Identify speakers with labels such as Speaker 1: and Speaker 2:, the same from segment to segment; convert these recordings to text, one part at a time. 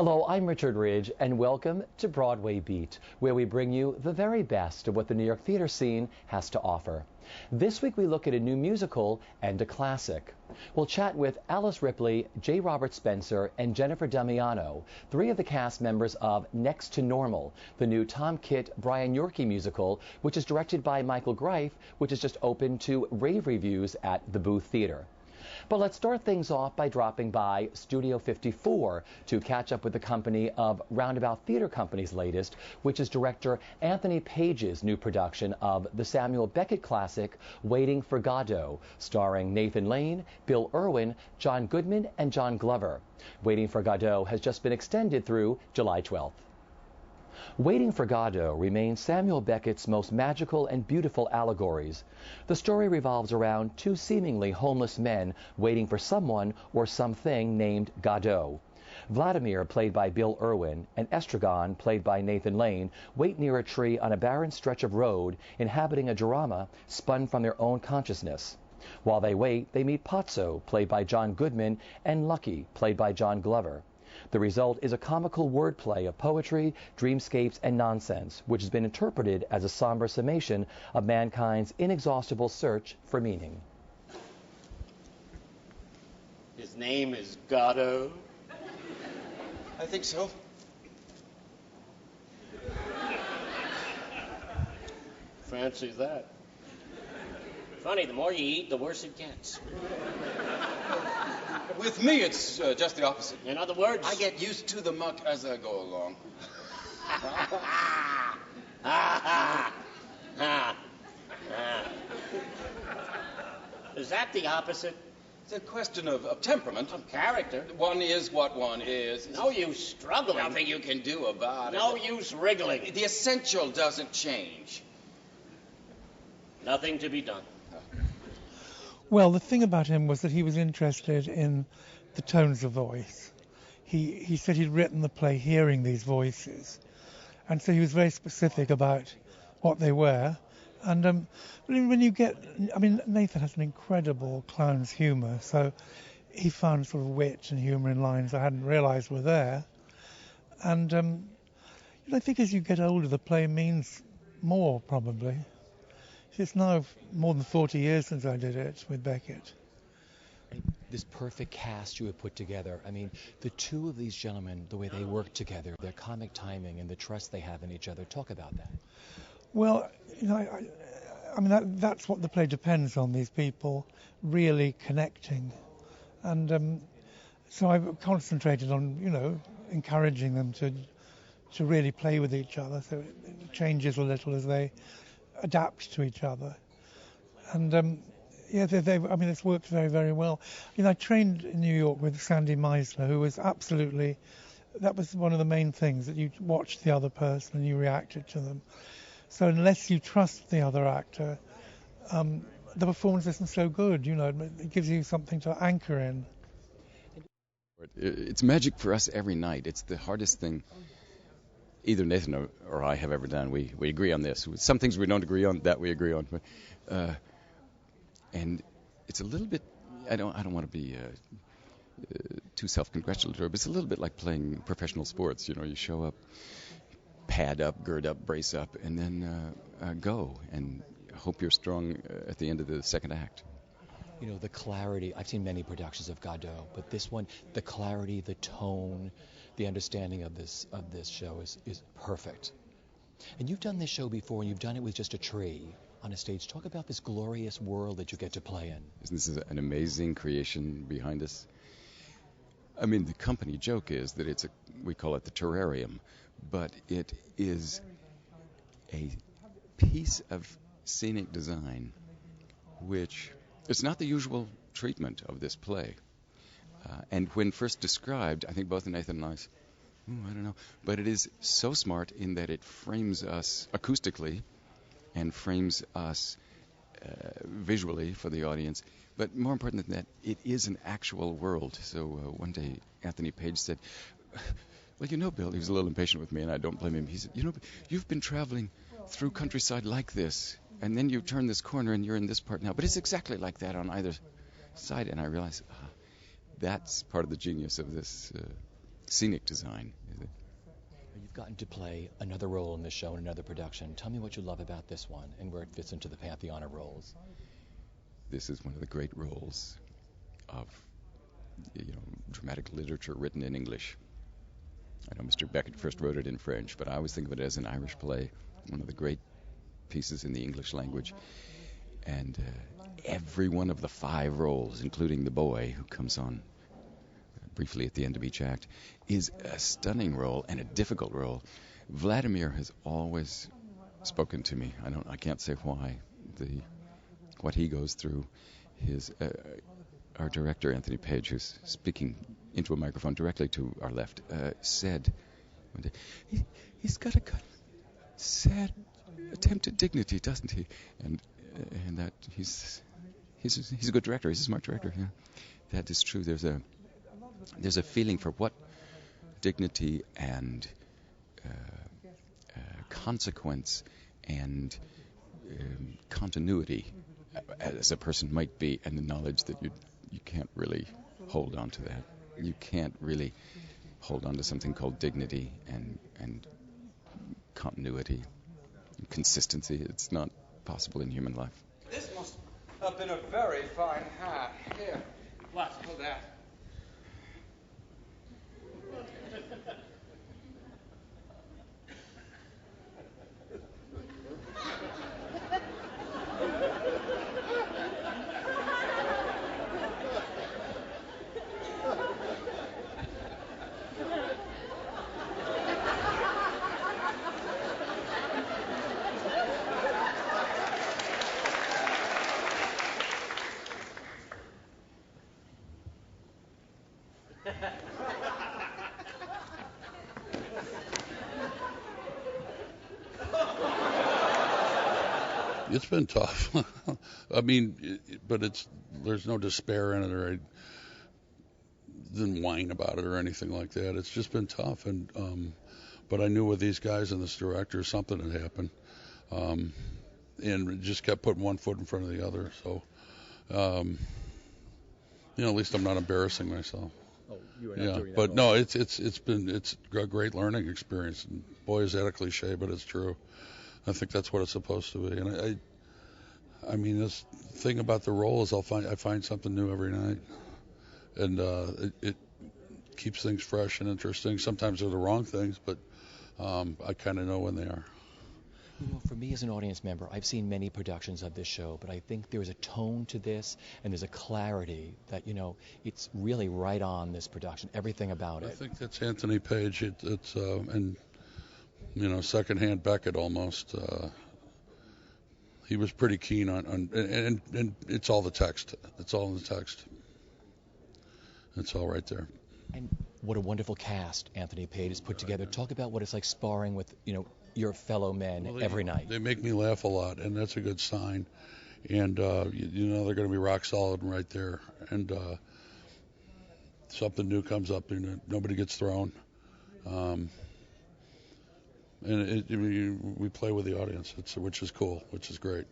Speaker 1: Hello, I'm Richard Ridge, and welcome to Broadway Beat, where we bring you the very best of what the New York theater scene has to offer. This week we look at a new musical and a classic. We'll chat with Alice Ripley, J. Robert Spencer, and Jennifer Damiano, three of the cast members of Next to Normal, the new Tom Kitt, Brian Yorkey musical, which is directed by Michael Greif, which is just opened to rave reviews at the Booth Theater. But let's start things off by dropping by Studio 54 to catch up with the company of Roundabout Theater Company's latest, which is director Anthony Page's new production of the Samuel Beckett classic Waiting for Godot, starring Nathan Lane, Bill Irwin, John Goodman, and John Glover. Waiting for Godot has just been extended through July 12th. Waiting for Godot remains Samuel Beckett's most magical and beautiful allegories. The story revolves around two seemingly homeless men waiting for someone or something named Godot. Vladimir, played by Bill Irwin, and Estragon, played by Nathan Lane, wait near a tree on a barren stretch of road, inhabiting a drama spun from their own consciousness. While they wait, they meet Pozzo, played by John Goodman, and Lucky, played by John Glover. The result is a comical wordplay of poetry, dreamscapes, and nonsense, which has been interpreted as a somber summation of mankind's inexhaustible search for meaning.
Speaker 2: His name is Godot?
Speaker 3: I think so.
Speaker 2: Fancy that. Funny, the more you eat, the worse it gets.
Speaker 3: With me, it's just the opposite.
Speaker 2: In other words...
Speaker 3: I get used to the muck as I go along.
Speaker 2: Is that the opposite?
Speaker 3: It's a question of temperament.
Speaker 2: Of character.
Speaker 3: One is what one is.
Speaker 2: No use struggling.
Speaker 3: Nothing you can do about it.
Speaker 2: No use wriggling.
Speaker 3: The essential doesn't change.
Speaker 2: Nothing to be done.
Speaker 4: Well, the thing about him was that he was interested in the tones of voice. He said he'd written the play hearing these voices, and so he was very specific about what they were. And when you get, Nathan has an incredible clown's humour, so he found sort of wit and humour in lines I hadn't realised were there. And I think as you get older, the play means more, probably. It's now more than 40 years since I did it with Beckett.
Speaker 1: This perfect cast you have put together. I mean, the two of these gentlemen, the way they work together, their comic timing and the trust they have in each other. Talk about that.
Speaker 4: Well, that's what the play depends on, these people really connecting. And so I've concentrated on, encouraging them to really play with each other, so it changes a little as they adapt to each other. And it's worked very, very well. I trained in New York with Sandy Meisner, who was that was one of the main things, that you watched the other person and you reacted to them. So unless you trust the other actor, the performance isn't so good. It gives you something to anchor in.
Speaker 5: It's magic for us every night. It's the hardest thing either Nathan or I have ever done. We agree on this. Some things we don't agree on, that we agree on. But, and it's a little bit, I don't want to be too self-congratulatory, but it's a little bit like playing professional sports. You show up, pad up, gird up, brace up, and then go and hope you're strong at the end of the second act.
Speaker 1: The clarity, I've seen many productions of Godot, but this one, the clarity, the tone, the understanding of this show is perfect. And you've done this show before, and you've done it with just a tree on a stage. Talk about this glorious world that you get to play in.
Speaker 5: Isn't this an amazing creation behind us? The company joke is that we call it the terrarium, but it is a piece of scenic design which it's not the usual treatment of this play. And when first described, I think both Nathan and I said, I don't know. But it is so smart in that it frames us acoustically and frames us visually for the audience. But more important than that, it is an actual world. So one day Anthony Page said, well, Bill, he was a little impatient with me, and I don't blame him. He said, you've been traveling through countryside like this, and then you turn this corner and you're in this part now. But it's exactly like that on either side. And I realized that's part of the genius of this scenic design.
Speaker 1: You've gotten to play another role in this show in another production. Tell me what you love about this one and where it fits into the pantheon of roles.
Speaker 5: This is one of the great roles of dramatic literature written in English. I know Mr. Beckett first wrote it in French, but I always think of it as an Irish play, one of the great pieces in the English language. And every one of the 5 roles, including the boy who comes on briefly at the end of each act, is a stunning role and a difficult role. Vladimir has always spoken to me. I can't say why. What he goes through. Our director, Anthony Page, who's speaking into a microphone directly to our left, said one day, he's got a kind of sad attempt at dignity, doesn't he? And that he's a good director. He's a smart director. Yeah, that is true. There's a feeling for what dignity and consequence and continuity as a person might be, and the knowledge that you can't really hold on to that. You can't really hold on to something called dignity and continuity and consistency. It's not possible in human life.
Speaker 3: This must have been a very fine hat. Here.
Speaker 2: What?
Speaker 3: Hold that.
Speaker 6: It's been tough. I mean, but there's no despair in it, or I didn't whine about it or anything like that. It's just been tough, but I knew with these guys and this director something had happened, and just kept putting one foot in front of the other. So, at least I'm not embarrassing myself.
Speaker 1: Oh, you were not doing that.
Speaker 6: But no, it's a great learning experience. And boy, is that a cliche, but it's true. I think that's what it's supposed to be. And I mean, this thing about the role is I find something new every night, and it keeps things fresh and interesting. Sometimes they're the wrong things, but I kind of know when they are.
Speaker 1: For me as an audience member, I've seen many productions of this show, but I think there's a tone to this, and there's a clarity that, it's really right on this production, everything about it.
Speaker 6: I think that's Anthony Page. It's and secondhand Beckett almost. He was pretty keen on and it's all the text. It's all in the text. It's all right there.
Speaker 1: And what a wonderful cast Anthony Page has put together. Talk about what it's like sparring with, your fellow men every night.
Speaker 6: They make me laugh a lot, and that's a good sign. And they're going to be rock solid right there. And something new comes up, and nobody gets thrown. And we play with the audience, which is cool, which is great.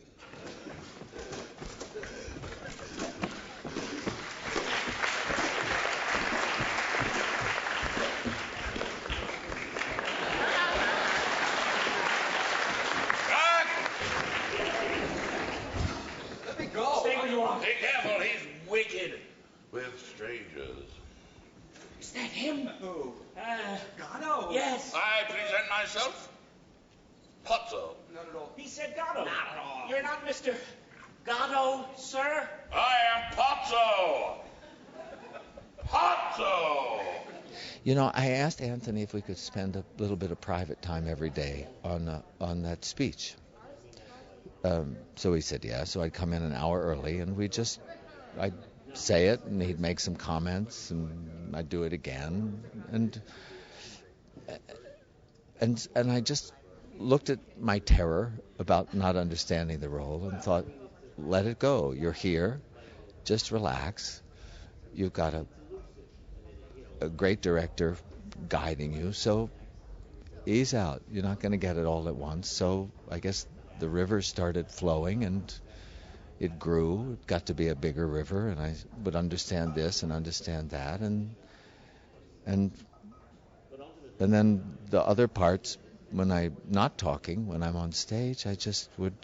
Speaker 3: Let me go.
Speaker 2: Stay where you are.
Speaker 7: Be careful, he's wicked with strangers.
Speaker 2: Is that him?
Speaker 3: Who?
Speaker 2: Godot. Yes.
Speaker 7: I present myself, Pozzo.
Speaker 3: Not at all.
Speaker 2: He said Godot.
Speaker 7: Not at all.
Speaker 2: You're not Mr. Godot, sir?
Speaker 7: I am Pozzo. Pozzo.
Speaker 8: I asked Anthony if we could spend a little bit of private time every day on that speech. So he said yeah. So I'd come in an hour early, and I'd say it, and he'd make some comments, and I'd do it again, and I just looked at my terror about not understanding the role and thought, let it go. You're here, just relax. You've got a great director guiding you, so ease out. You're not going to get it all at once. So I guess the river started flowing, and it grew. It got to be a bigger river, and I would understand this and understand that, and And then the other parts, when I'm not talking, when I'm on stage, I just would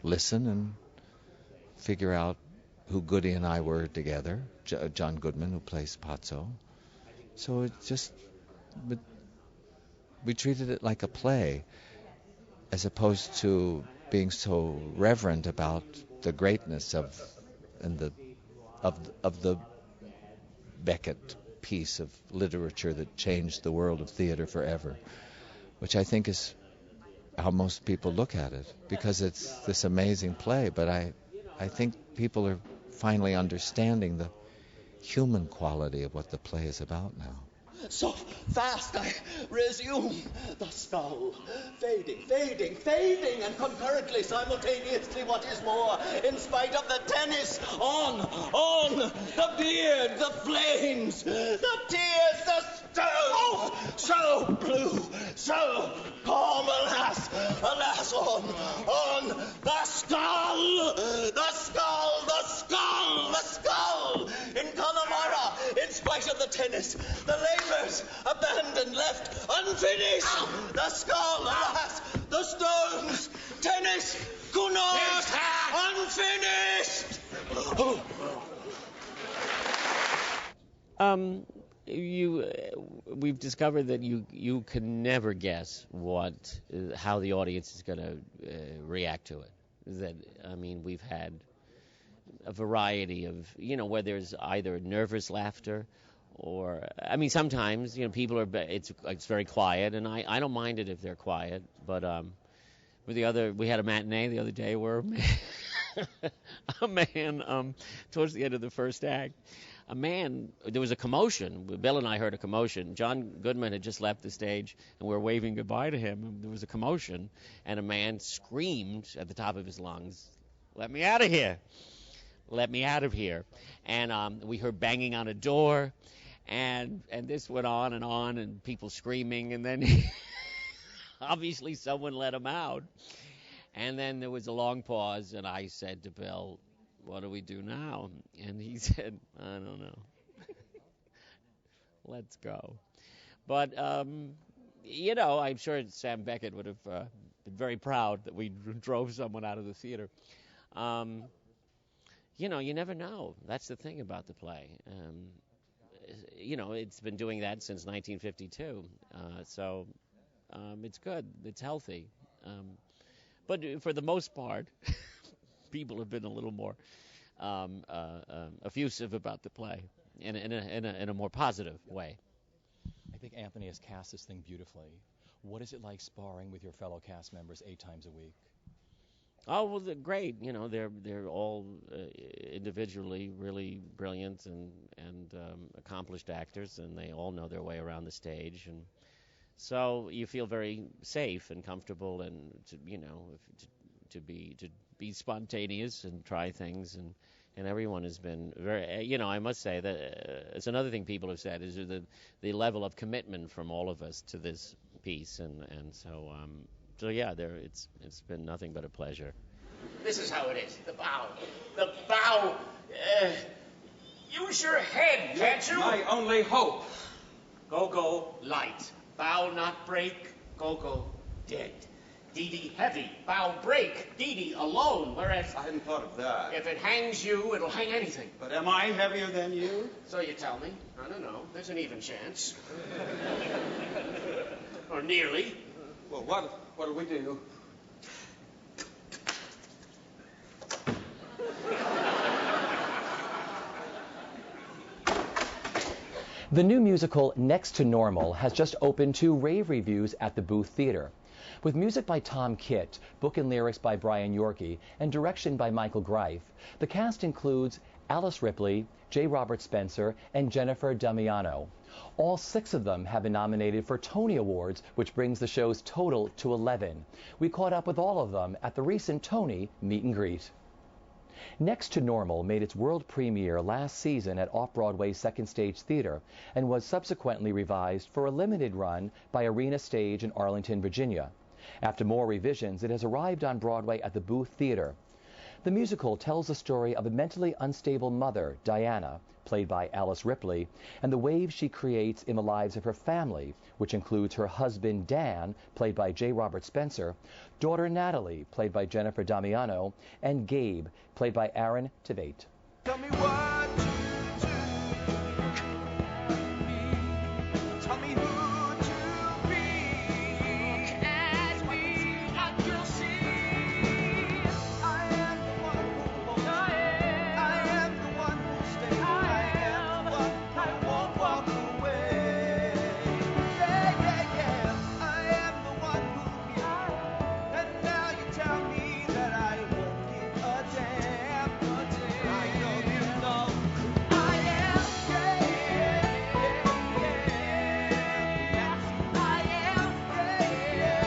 Speaker 8: listen and figure out who Goody and I were together, John Goodman, who plays Pazzo. So it just, we treated it like a play, as opposed to being so reverent about the greatness of the Beckett piece of literature that changed the world of theater forever, which I think is how most people look at it, because it's this amazing play. But I think people are finally understanding the human quality of what the play is about now.
Speaker 9: So fast I resume the skull, fading, and concurrently, simultaneously, what is more, in spite of the tennis, on, the beard, the flames, the tears, the stone, so blue, so calm, alas, on, the skull, in Connemara, in spite of the tennis, the labors abandoned, left unfinished, the skull, alas, the stones, tennis, Cunard, unfinished.
Speaker 2: We've discovered that you can never guess how the audience is going to react to it. We've had a variety of, where there's either nervous laughter or, sometimes, people it's very quiet, and I don't mind it if they're quiet, but we had a matinee the other day where a man, towards the end of the first act, there was a commotion. Bill and I heard a commotion. John Goodman had just left the stage, and we were waving goodbye to him. And there was a commotion, and a man screamed at the top of his lungs, "Let me out of here! Let me out of here!" And we heard banging on a door, and this went on, and people screaming, and then obviously someone let him out. And then there was a long pause, and I said to Bill, "What do we do now?" And he said, "I don't know. Let's go." But, I'm sure Sam Beckett would have been very proud that we drove someone out of the theater. You never know. That's the thing about the play. It's been doing that since 1952. So it's good. It's healthy. But for the most part, people have been a little more effusive about the play in a more positive way.
Speaker 1: I think Anthony has cast this thing beautifully. What is it like sparring with your fellow cast members 8 times a week?
Speaker 2: Oh, well, they're great. They're all individually really brilliant and accomplished actors, and they all know their way around the stage, and so you feel very safe and comfortable, and to be spontaneous and try things, and everyone has been very, I must say that it's another thing people have said is the level of commitment from all of us to this piece, and so yeah, it's been nothing but a pleasure. This is how it is. The bow. Use your head, can't you?
Speaker 3: My only hope.
Speaker 2: Go light. Bow not break. Go dead. Dee heavy. Bow break. Dee alone. Whereas
Speaker 3: I hadn't thought of that.
Speaker 2: if it hangs you, it'll hang anything.
Speaker 3: But am I heavier than you?
Speaker 2: So you tell me. I don't know. There's an even chance. Or nearly.
Speaker 3: Well, what do we do?
Speaker 1: The new musical Next to Normal has just opened to rave reviews at the Booth Theater. With music by Tom Kitt, book and lyrics by Brian Yorkey, and direction by Michael Greif, the cast includes Alice Ripley, J. Robert Spencer, and Jennifer Damiano. All 6 of them have been nominated for Tony Awards, which brings the show's total to 11. We caught up with all of them at the recent Tony meet and greet. Next to Normal made its world premiere last season at Off-Broadway's Second Stage Theater and was subsequently revised for a limited run by Arena Stage in Arlington, Virginia. After more revisions, it has arrived on Broadway at the Booth Theater. The musical tells the story of a mentally unstable mother, Diana, played by Alice Ripley, and the waves she creates in the lives of her family, which includes her husband, Dan, played by J. Robert Spencer, daughter Natalie, played by Jennifer Damiano, and Gabe, played by Aaron Tveit.
Speaker 9: Tell me what to do. Tell me who to be. As we can see, I am the one who won't stay. I am the one who stays. I am the one I won't walk away. Yeah, yeah, yeah. I am the one who gives. And now you tell me that I won't give a damn. I know you know who I am. Yeah, yeah, yeah, yeah. That's who I am. Yeah, yeah, yeah, yeah.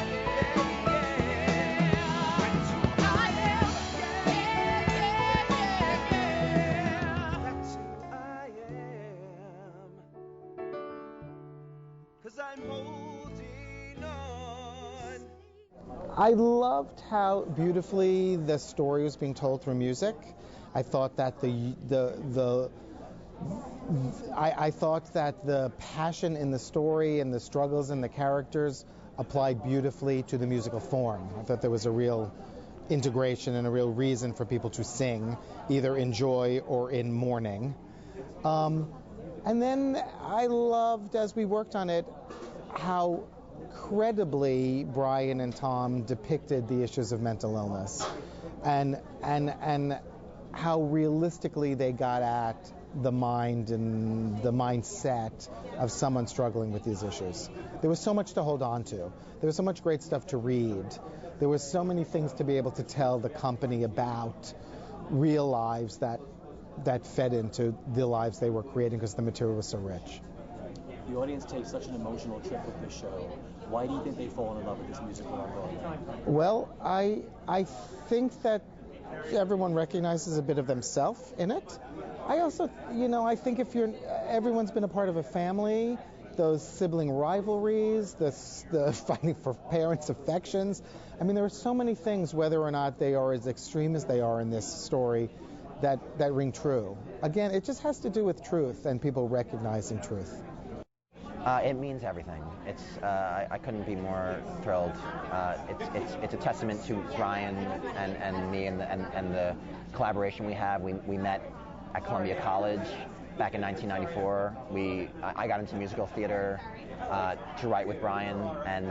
Speaker 9: That's who I am. Yeah, yeah, yeah, yeah. That's who I am. 'Cause I'm holding on.
Speaker 10: I loved how beautifully the story was being told through music. I thought that I thought that the passion in the story and the struggles in the characters applied beautifully to the musical form. I thought there was a real integration and a real reason for people to sing, either in joy or in mourning. And then I loved, as we worked on it, how credibly Brian and Tom depicted the issues of mental illness, and how realistically they got at the mind and the mindset of someone struggling with these issues. There was so much to hold on to. There was so much great stuff to read. There was so many things to be able to tell the company about real lives that fed into the lives they were creating because the material was so rich.
Speaker 11: The audience takes such an emotional trip with this show. Why do you think they've fallen in love with this musical on Broadway?
Speaker 10: Well, I think that everyone recognizes a bit of themselves in it. I also, I think if everyone's been a part of a family, those sibling rivalries, the fighting for parents' affections. I mean, there are so many things, whether or not they are as extreme as they are in this story, that ring true. Again, it just has to do with truth and people recognizing truth.
Speaker 12: It means everything. It's I couldn't be more thrilled. It's a testament to Brian and me and the collaboration we have. We met at Columbia College back in 1994. I got into musical theater to write with Brian, and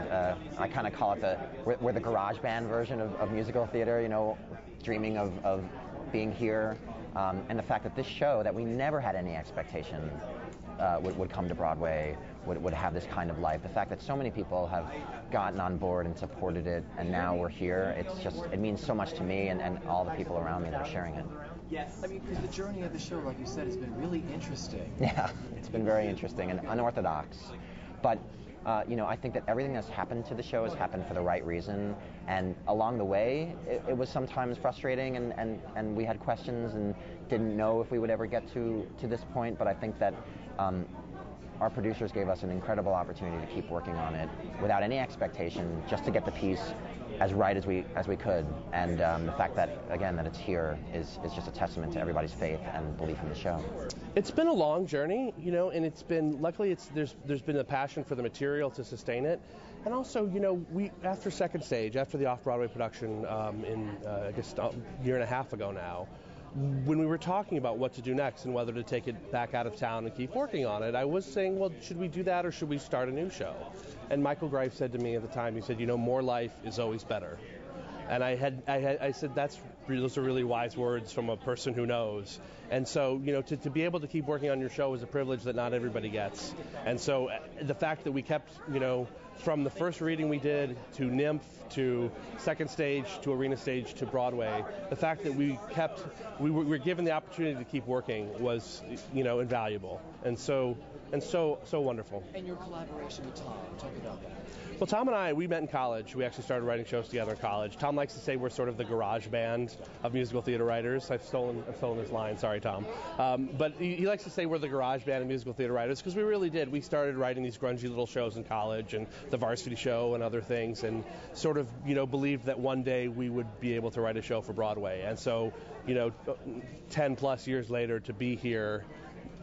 Speaker 12: I kind of call it we're the garage band version of musical theater. Dreaming of being here, and the fact that this show that we never had any expectation would come to Broadway, would have this kind of life. The fact that so many people have gotten on board and supported it, and now we're here, it means so much to me and all the people around me that are sharing it.
Speaker 11: Yes. I mean, because the journey of the show, like you said, has been really interesting.
Speaker 12: Yeah, it's been very interesting and unorthodox. But, I think that everything that's happened to the show has happened for the right reason. And along the way, it was sometimes frustrating and we had questions and didn't know if we would ever get to this point. But I think that our producers gave us an incredible opportunity to keep working on it without any expectation, just to get the piece as right as we could. And the fact that, again, that it's here is just a testament to everybody's faith and belief in the show.
Speaker 13: It's been a long journey, and it's been, luckily, there's been a passion for the material to sustain it. And also, we, after second stage, after the off-Broadway production I guess a year and a half ago now, when we were talking about what to do next and whether to take it back out of town and keep working on it, I was saying, well, should we do that or should we start a new show? And Michael Greif said to me at the time, he said, more life is always better. And I said, those are really wise words from a person who knows. And so, to be able to keep working on your show is a privilege that not everybody gets. And so the fact that we kept, from the first reading we did to Nymph to second stage to arena stage to Broadway, the fact that we were given the opportunity to keep working was, invaluable. And so wonderful.
Speaker 11: And your collaboration with Tom, talk about that.
Speaker 13: Well, Tom and I, we met in college. We actually started writing shows together in college. Tom likes to say we're sort of the garage band of musical theater writers. I've stolen his line. Sorry, Tom. But he likes to say we're the garage band of musical theater writers because we really did. We started writing these grungy little shows in college, and the Varsity Show and other things, and sort of, believed that one day we would be able to write a show for Broadway. And so, 10 plus years later to be here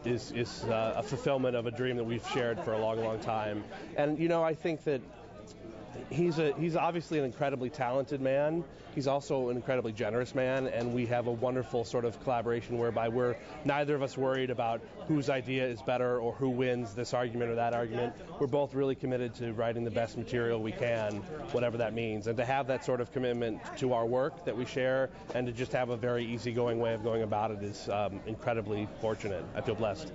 Speaker 13: is a fulfillment of a dream that we've shared for a long, long time. And, I think that he's obviously an incredibly talented man. He's also an incredibly generous man, and we have a wonderful sort of collaboration whereby we're neither of us worried about whose idea is better or who wins this argument or that argument. We're both really committed to writing the best material we can, whatever that means. And to have that sort of commitment to our work that we share and to just have a very easygoing way of going about it is incredibly fortunate. I feel blessed.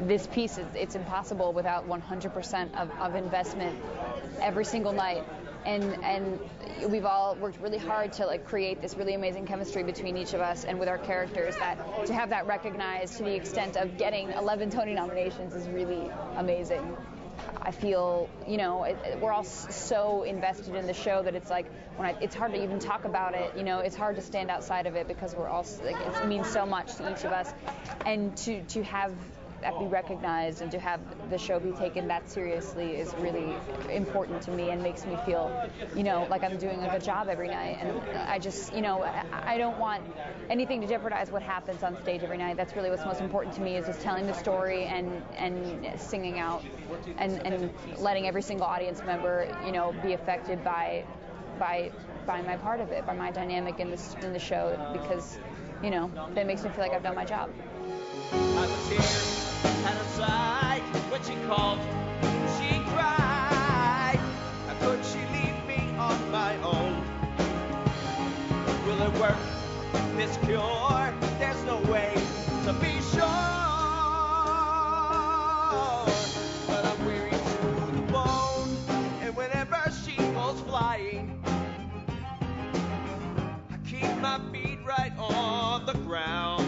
Speaker 14: This piece, it's impossible without 100% of investment every single night. And we've all worked really hard to create this really amazing chemistry between each of us and with our characters, that to have that recognized to the extent of getting 11 Tony nominations is really amazing. I feel, we're all so invested in the show that it's it's hard to even talk about it. It's hard to stand outside of it because we're all, it means so much to each of us. And to have that be recognized and to have the show be taken that seriously is really important to me and makes me feel, like I'm doing a good job every night. And I just, I don't want anything to jeopardize what happens on stage every night. That's really what's most important to me, is just telling the story and singing out and letting every single audience member, be affected by my part of it, by my dynamic in the show, because, that makes me feel like I've done my job.
Speaker 9: I was here at her side when she called, she cried. How could she leave me on my own? Will it work, this cure? There's no way to be sure. But I'm weary to the bone, and whenever she goes flying, I keep my feet right on the ground.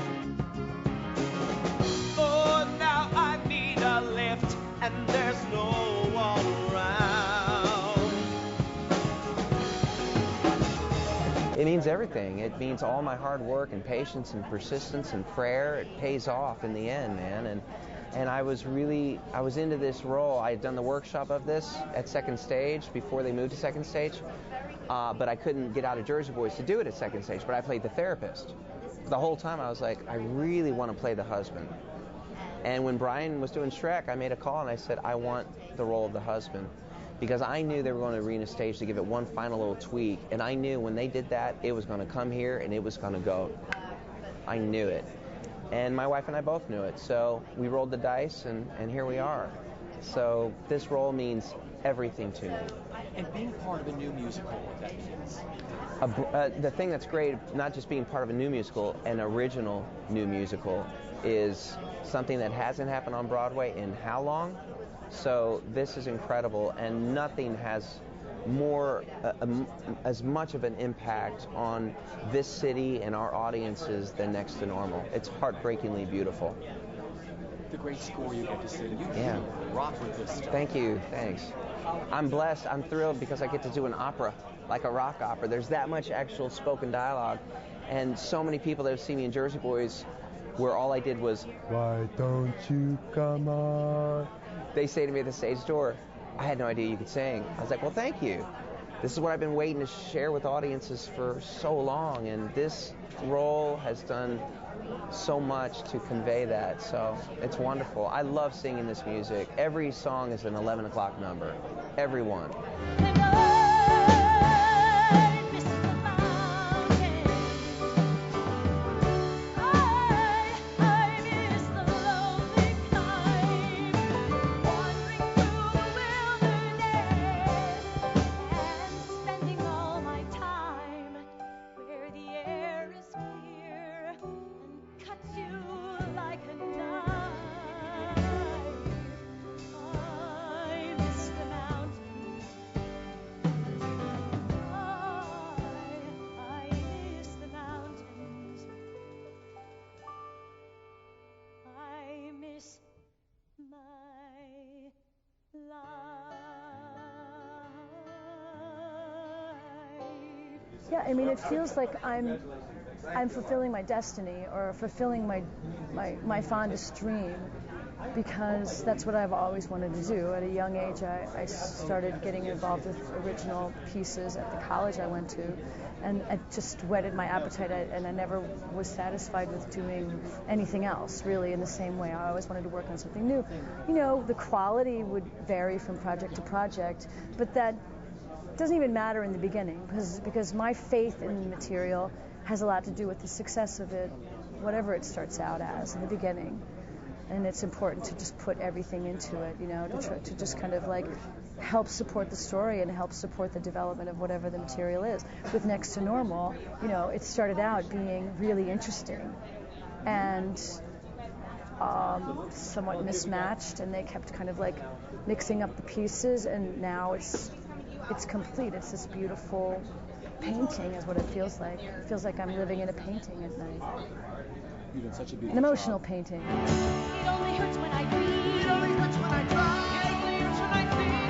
Speaker 9: Oh, now I need a lift, and there's no one around.
Speaker 12: It means everything. It means all my hard work and patience and persistence and prayer. It pays off in the end, man. And I was into this role. I had done the workshop of this at Second Stage before they moved to Second Stage, but I couldn't get out of Jersey Boys to do it at Second Stage, but I played the therapist. The whole time I was like, I really want to play the husband. And when Brian was doing Shrek, I made a call and I said, I want the role of the husband. Because I knew they were going to Arena Stage to give it one final little tweak. And I knew when they did that, it was going to come here and it was going to go. I knew it. And my wife and I both knew it. So we rolled the dice and here we are. So this role means everything to me.
Speaker 11: And being part of a new musical, what that means?
Speaker 12: The thing that's great, not just being part of a new musical, an original new musical, is something that hasn't happened on Broadway in how long? So this is incredible, and nothing has as much of an impact on this city and our audiences than Next to Normal. It's heartbreakingly beautiful.
Speaker 11: The great score you get to sing. You rock with this stuff.
Speaker 12: Thank you. Thanks. I'm blessed. I'm thrilled because I get to do an opera, like a rock opera. There's that much actual spoken dialogue, and so many people that have seen me in Jersey Boys, where all I did was, "Why don't you come on?" They say to me at the stage door, "I had no idea you could sing." I was like, "Well, thank you. This is what I've been waiting to share with audiences for so long, and this role has done so much to convey that, so it's wonderful. I love singing this music. Every song is an 11 o'clock number. Every one.
Speaker 15: Spending all my time where the air Yeah, I mean, it feels like I'm fulfilling my destiny or fulfilling my fondest dream, because that's what I've always wanted to do. At a young age, I started getting involved with original pieces at the college I went to, and it just whetted my appetite, and I never was satisfied with doing anything else, really, in the same way. I always wanted to work on something new. You know, the quality would vary from project to project, but that doesn't even matter in the beginning, because my faith in the material has a lot to do with the success of it, whatever it starts out as in the beginning. And it's important to just put everything into it, you know, to just kind of like help support the story and help support the development of whatever the material is. With Next to Normal, you know, it started out being really interesting and somewhat mismatched, and they kept kind of like mixing up the pieces, and now it's complete. It's this beautiful painting is what it feels like. It feels like I'm living in a painting at night.
Speaker 11: You've done such a beautiful
Speaker 15: An emotional
Speaker 11: job.
Speaker 15: painting.
Speaker 16: It only hurts when I breathe. It only hurts when I cry. It only hurts when I feel.